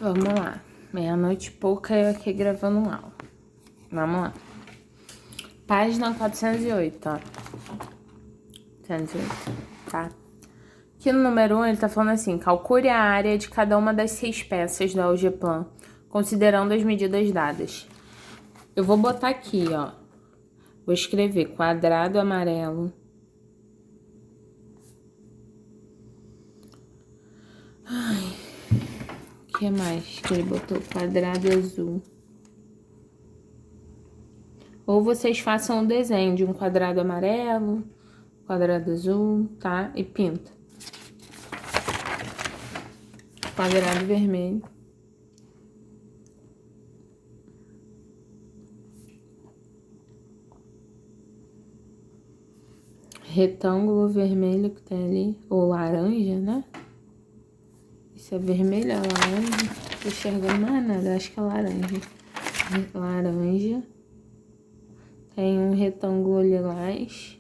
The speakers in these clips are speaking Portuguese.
Vamos lá. Meia-noite e pouca eu aqui gravando um áudio. Vamos lá. Página 408, ó. 408, tá? Aqui no número 1 ele tá falando assim: calcule a área de cada uma das 6 peças do algeplan, considerando as medidas dadas. Eu vou botar aqui, ó. Vou escrever quadrado amarelo. Ai, o que mais que ele botou? Quadrado azul. Ou vocês façam o desenho de um quadrado amarelo, quadrado azul, tá? E pinta. Quadrado vermelho. Retângulo vermelho que tem ali, ou laranja, né? Isso é vermelho, é laranja. Não tô enxergando mais nada, acho que é laranja. Laranja. Tem um retângulo lilás.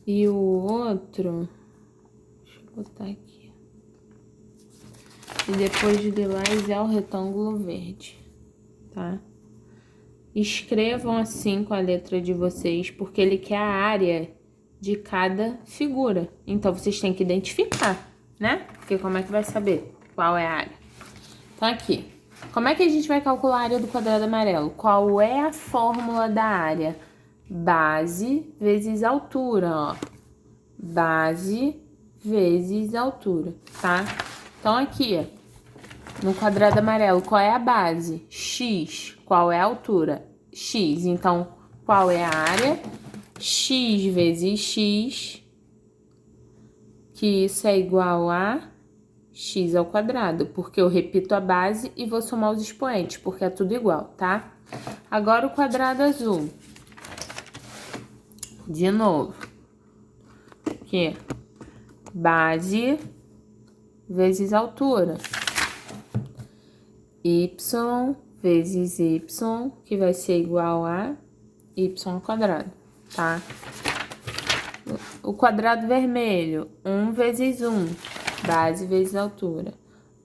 E o outro... Deixa eu botar aqui. E depois de lilás é o retângulo verde, tá? Escrevam assim com a letra de vocês, porque ele quer a área de cada figura. Então, vocês têm que identificar, né? Porque como é que vai saber qual é a área? Então, aqui. Como é que a gente vai calcular a área do quadrado amarelo? Qual é a fórmula da área? Base vezes altura, ó. Base vezes altura, tá? Então, aqui, ó. No quadrado amarelo, qual é a base? X. Qual é a altura? X. Então, qual é a área? X vezes X, que isso é igual a X ao quadrado, porque eu repito a base e vou somar os expoentes, porque é tudo igual, tá? Agora o quadrado azul. De novo. Aqui. Base vezes altura. Y vezes Y, que vai ser igual a Y ao quadrado, tá? O quadrado vermelho, 1 vezes 1, base vezes altura.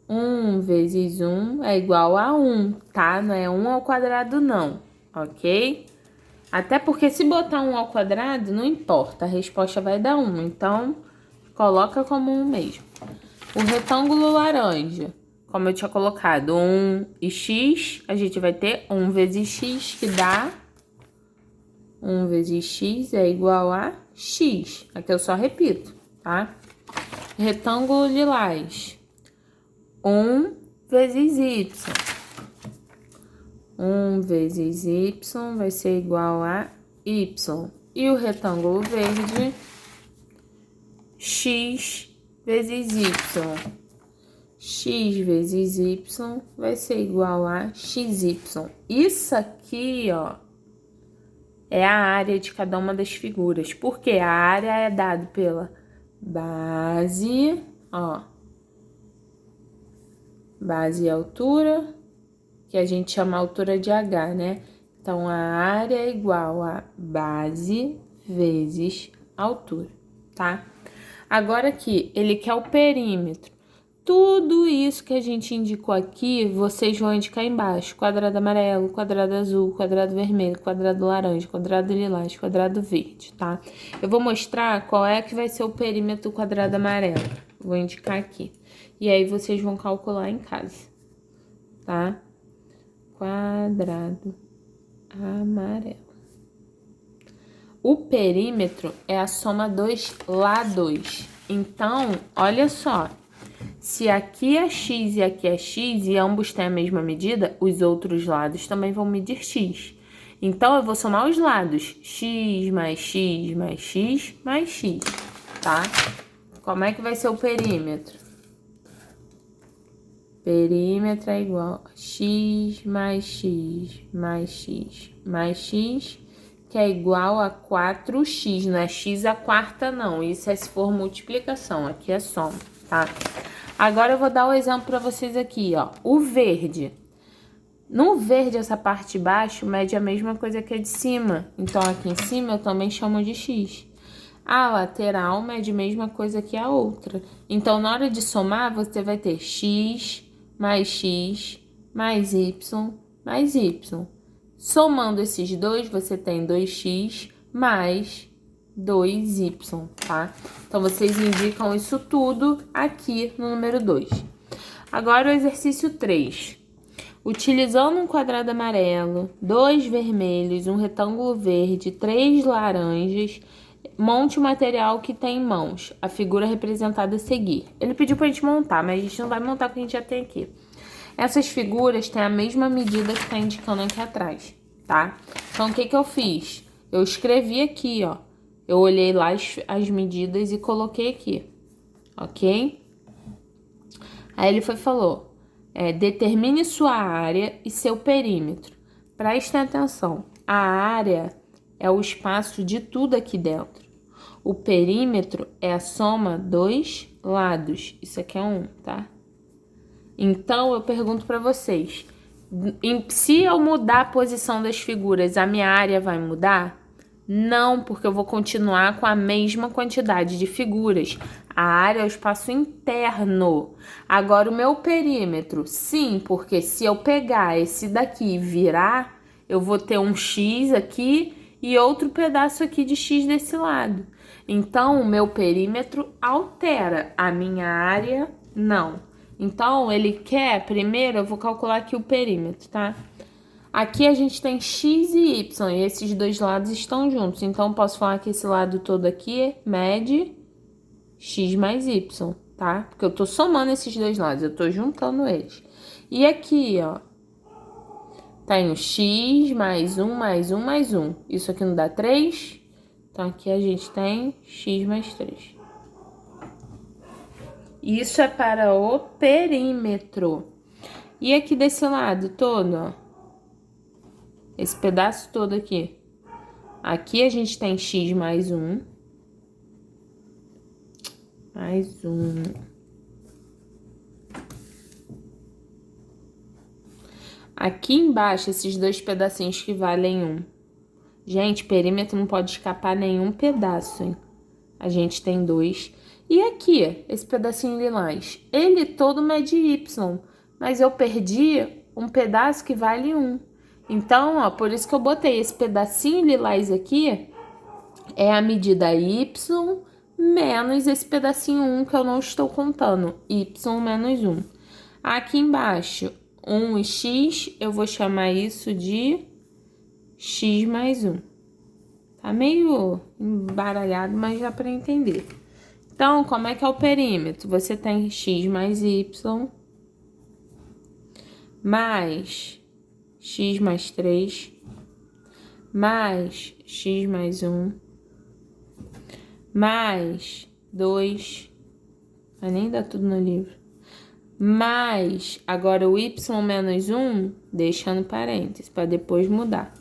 1 vezes 1 é igual a 1, tá? Não é 1 ao quadrado, não, ok? Até porque se botar 1 ao quadrado, não importa, a resposta vai dar 1. Então, coloca como 1 mesmo. O retângulo laranja. Como eu tinha colocado 1 e x, a gente vai ter 1 vezes x, que dá 1 vezes x é igual a x. Aqui eu só repito, tá? Retângulo lilás. 1 vezes y. 1 vezes y vai ser igual a y. E o retângulo verde, x vezes y. X vezes y vai ser igual a xy. Isso aqui, ó, é a área de cada uma das figuras. Porque a área é dada pela base, ó. Base e altura, que a gente chama a altura de H, né? Então, a área é igual a base vezes altura, tá? Agora aqui, ele quer o perímetro. Tudo isso que a gente indicou aqui, vocês vão indicar embaixo. Quadrado amarelo, quadrado azul, quadrado vermelho, quadrado laranja, quadrado lilás, quadrado verde, tá? Eu vou mostrar qual é que vai ser o perímetro do quadrado amarelo. Vou indicar aqui. E aí, vocês vão calcular em casa, tá? Quadrado amarelo. O perímetro é a soma dos lados. Então, olha só. Se aqui é x e aqui é x e ambos têm a mesma medida, os outros lados também vão medir x. Então, eu vou somar os lados. X mais x mais x mais x, tá? Como é que vai ser o perímetro? Perímetro é igual a x mais x mais x mais x, que é igual a 4x. Não é x a quarta, não. Isso é se for multiplicação. Aqui é soma, tá? Agora eu vou dar o exemplo para vocês aqui, ó. O verde. No verde, essa parte de baixo mede a mesma coisa que a de cima. Então, aqui em cima eu também chamo de x. A lateral mede a mesma coisa que a outra. Então, na hora de somar, você vai ter x mais y mais y. Somando esses dois, você tem 2x mais 2y, tá? Então, vocês indicam isso tudo aqui no número 2. Agora, o exercício 3. Utilizando um quadrado amarelo, 2 vermelhos, um retângulo verde, 3 laranjas, monte o material que tem em mãos, a figura representada a seguir. Ele pediu pra gente montar, mas a gente não vai montar porque a gente já tem aqui. Essas figuras têm a mesma medida que tá indicando aqui atrás, tá? Então, o que eu fiz? Eu escrevi aqui, ó. Eu olhei lá as medidas e coloquei aqui, ok? Aí ele falou... determine sua área e seu perímetro. Prestem atenção. A área é o espaço de tudo aqui dentro. O perímetro é a soma dos lados. Isso aqui é 1, tá? Então, eu pergunto para vocês. Se eu mudar a posição das figuras, a minha área vai mudar? Não, porque eu vou continuar com a mesma quantidade de figuras. A área é o espaço interno. Agora, o meu perímetro, sim, porque se eu pegar esse daqui e virar, eu vou ter um X aqui e outro pedaço aqui de X desse lado. Então, o meu perímetro altera, a minha área não. Então, ele quer, primeiro, eu vou calcular aqui o perímetro, tá? Aqui a gente tem x e y, e esses dois lados estão juntos. Então, posso falar que esse lado todo aqui mede x mais y, tá? Porque eu tô somando esses dois lados, eu tô juntando eles. E aqui, ó, tem o x mais 1 mais 1 mais 1. Isso aqui não dá 3? Então, aqui a gente tem x mais 3. Isso é para o perímetro. E aqui desse lado todo, ó. Esse pedaço todo aqui. Aqui a gente tem x mais 1. Mais 1. Aqui embaixo, esses dois pedacinhos que valem 1. Gente, perímetro não pode escapar nenhum pedaço, hein? A gente tem 2. E aqui, esse pedacinho lilás, ele todo mede y, mas eu perdi um pedaço que vale 1. Então, ó, por isso que eu botei esse pedacinho lilás aqui, é a medida y menos esse pedacinho 1 que eu não estou contando, y menos 1. Aqui embaixo, 1 e x, eu vou chamar isso de x mais 1. Tá meio embaralhado, mas dá para entender. Então, como é que é o perímetro? Você tem x mais y mais x mais 3 mais x mais 1 mais 2, vai nem dar tudo no livro, mais, agora o y menos 1, deixa no parênteses, para depois mudar,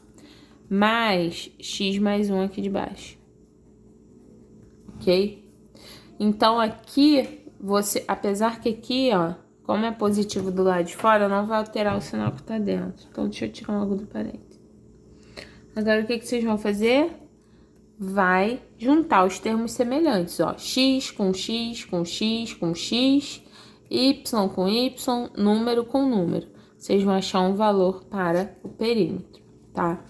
mais x mais 1 aqui de baixo, ok? Então, aqui, você, apesar que aqui, ó, como é positivo do lado de fora, não vai alterar o sinal que tá dentro. Então, deixa eu tirar logo do parênteses. Agora, o que vocês vão fazer? Vai juntar os termos semelhantes, ó. X com x, com x, com x, y com y, número com número. Vocês vão achar um valor para o perímetro, tá?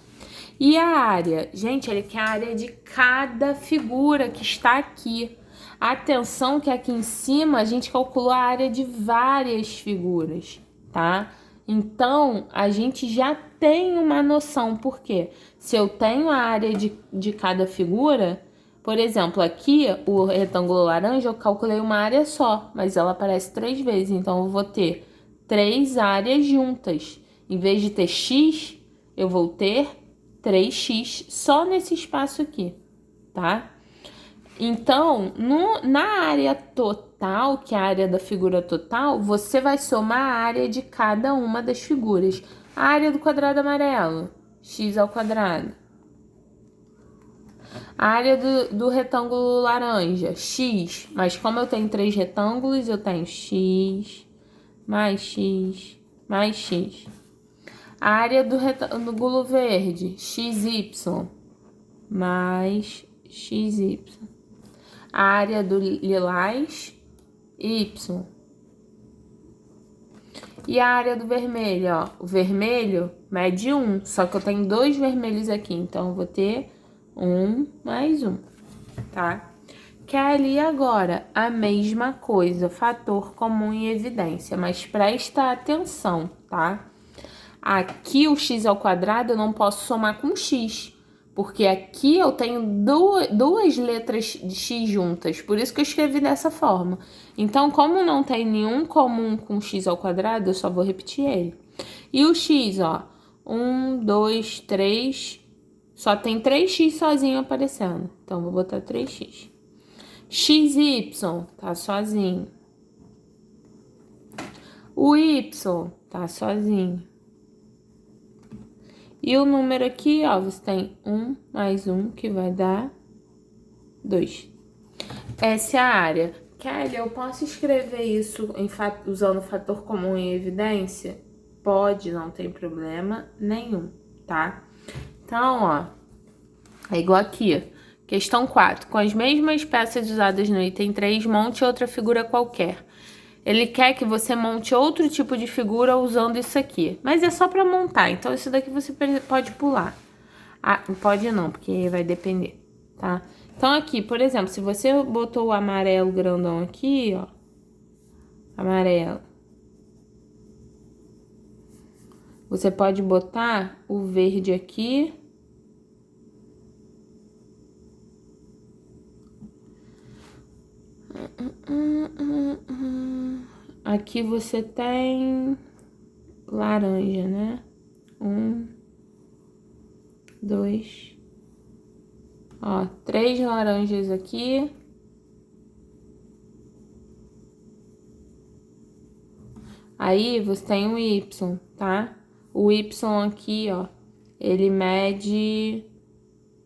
E a área? Gente, ele quer a área de cada figura que está aqui. Atenção que aqui em cima a gente calculou a área de várias figuras, tá? Então, a gente já tem uma noção, por quê? Se eu tenho a área de cada figura, por exemplo, aqui o retângulo laranja eu calculei uma área só, mas ela aparece 3 vezes, então eu vou ter 3 áreas juntas. Em vez de ter x, eu vou ter 3x só nesse espaço aqui, tá? Então, na área total, que é a área da figura total, você vai somar a área de cada uma das figuras. A área do quadrado amarelo, x ao quadrado. A área do retângulo laranja, x. Mas como eu tenho 3 retângulos, eu tenho x mais x mais x. A área do retângulo verde, xy mais xy. A área do lilás, Y. E a área do vermelho, ó. O vermelho mede 1, só que eu tenho 2 vermelhos aqui, então eu vou ter 1 mais 1, tá? Kelly, agora, a mesma coisa, fator comum e evidência, mas presta atenção, tá? Aqui o x ao quadrado eu não posso somar com x, porque aqui eu tenho duas letras de x juntas, por isso que eu escrevi dessa forma. Então, como não tem nenhum comum com x ao quadrado, eu só vou repetir ele. E o x, ó, 1, 2, 3, só tem 3x sozinho aparecendo, então vou botar 3x. XY tá sozinho. O Y tá sozinho. E o número aqui, ó, você tem 1 mais 1, que vai dar 2. Essa é a área. Kelly, eu posso escrever isso usando fator comum e evidência? Pode, não tem problema nenhum, tá? Então, ó, é igual aqui, questão 4. Com as mesmas peças usadas no item 3, monte outra figura qualquer. Ele quer que você monte outro tipo de figura usando isso aqui. Mas é só para montar, então isso daqui você pode pular. Ah, pode não, porque vai depender, tá? Então aqui, por exemplo, se você botou o amarelo grandão aqui, ó. Amarelo. Você pode botar o verde aqui. Aqui você tem laranja, né? 1, 2, ó, 3 laranjas aqui. Aí você tem o Y, tá? O Y aqui, ó, ele mede,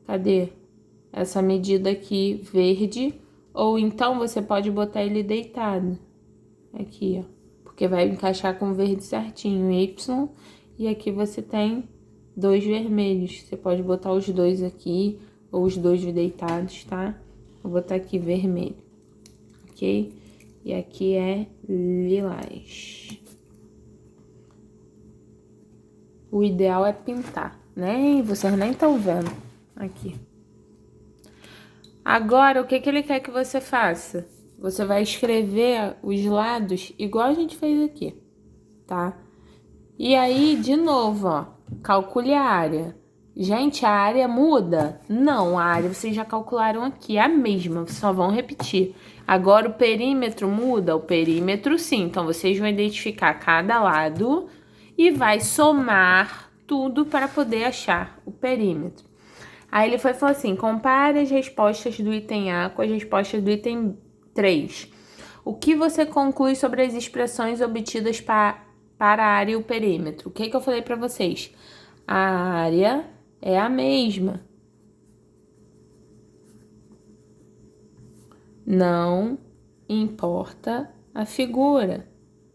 cadê? Essa medida aqui verde, ou então você pode botar ele deitado. Aqui, ó, porque vai encaixar com o verde certinho, Y, e aqui você tem 2 vermelhos. Você pode botar os dois aqui, ou os dois deitados, tá? Vou botar aqui vermelho, ok? E aqui é lilás. O ideal é pintar, né? Vocês nem estão vendo aqui. Agora, o que ele quer que você faça? Você vai escrever os lados igual a gente fez aqui, tá? E aí, de novo, ó, calcule a área. Gente, a área muda? Não, a área vocês já calcularam aqui, é a mesma, vocês só vão repetir. Agora, o perímetro muda? O perímetro sim, então vocês vão identificar cada lado e vai somar tudo para poder achar o perímetro. Aí ele falou assim, compare as respostas do item A com as respostas do item 3. O que você conclui sobre as expressões obtidas para a área e o perímetro? O que eu falei para vocês? A área é a mesma. Não importa a figura.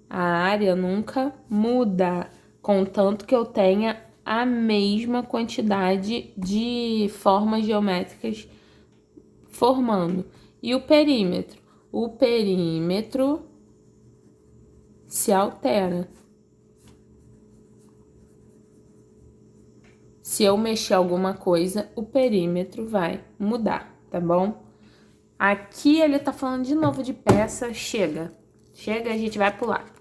A área nunca muda, contanto que eu tenha a mesma quantidade de formas geométricas formando. E o perímetro? O perímetro se altera. Se eu mexer alguma coisa, o perímetro vai mudar, tá bom? Aqui ele tá falando de novo de peça, chega. Chega, a gente vai pular.